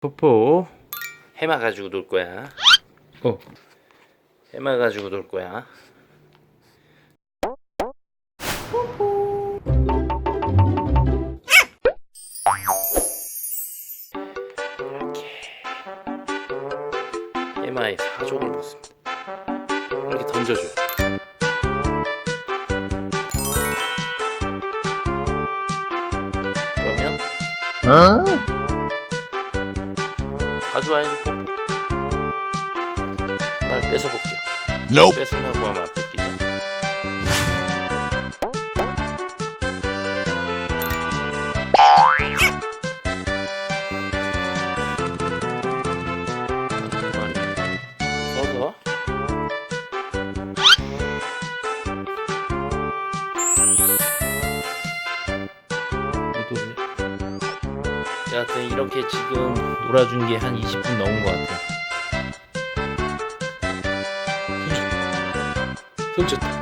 포포 해마 가지고 놀 거야. 해마 가지고 놀 거야. 이렇게 해마의 사족을 먹습니다. 이렇게 던져줘요. 그러면 가져와야지. 뽀뽀 날 뺏어볼게요. Nope. 뺏으려고 하면 안 뺏기죠. 서서 여하튼 이렇게 지금 놀아준 게 한 20분 넘은 것 같아요. 손쳤다.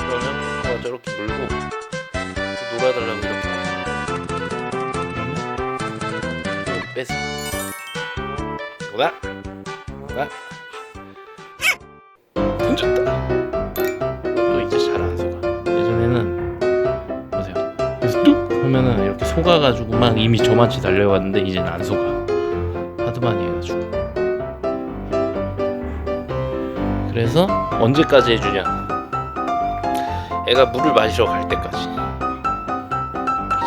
그러면 그거 저렇게 물고 또 놀아달라고 이렇게 그러면 이렇게 뺏어. 오다 오다 던졌다. 또 이제 잘 안 속아. 예전에는 보세요. 그래서 뚝 하면은 이렇게 속아가지고 막 이미 저만치 달려갔는데 이제는 안 속아. 하도 많이 해가지고. 그래서 언제까지 해주냐? 애가 물을 마시러 갈 때까지.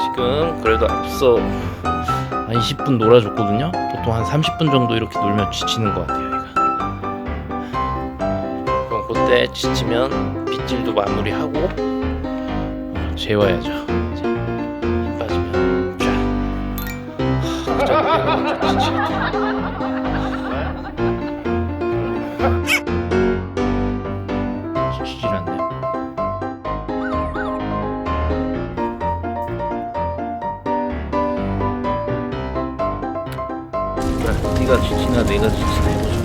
지금 그래도 앞서 한 20분 놀아줬거든요. 보통 한 30분 정도 이렇게 놀면 지치는 것 같아요, 얘가. 그럼 그때 지치면 빗질도 마무리하고 재워야죠. 이제 힘 빠지면 쫙. 그 정도 내가 먼저 지치겠다. 지치질 않네요. 그래, 네가 지치나 내가 지치나 해보자.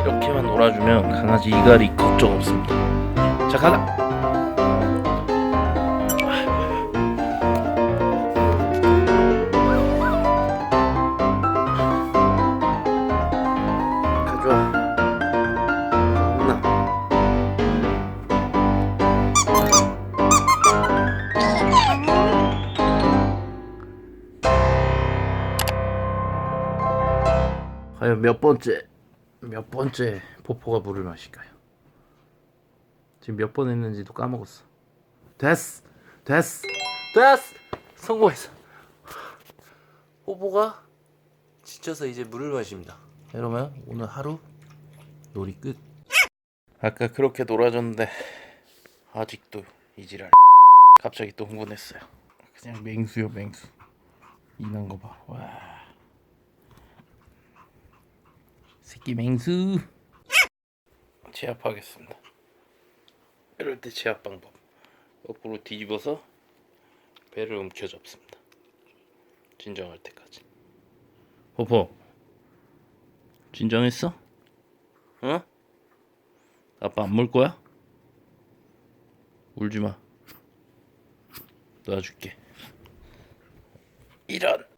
이렇게만 놀아주면 강아지 이갈이 걱정 없습니다. 자, 가자. 가져와. 혼나. 과연 몇 번째 포포가 물을 마실까요? 지금 몇 번 했는지도 까먹었어. 됐어. 성공했어. 포포가 지쳐서 이제 물을 마십니다. 이러면 오늘 하루 놀이 끝. 아까 그렇게 놀아줬는데 아직도 이지랄. 갑자기 또 흥분했어요. 그냥 맹수요, 맹수. 이난 거 봐. 와. 새끼 맹수. 제압하겠습니다. 이럴 때 제압 방법. 거꾸로 뒤집어서 배를 움켜잡습니다. 진정할 때까지. 포포, 진정했어? 어? 아빠 안 물 거야? 울지 마. 놔줄게. 이런.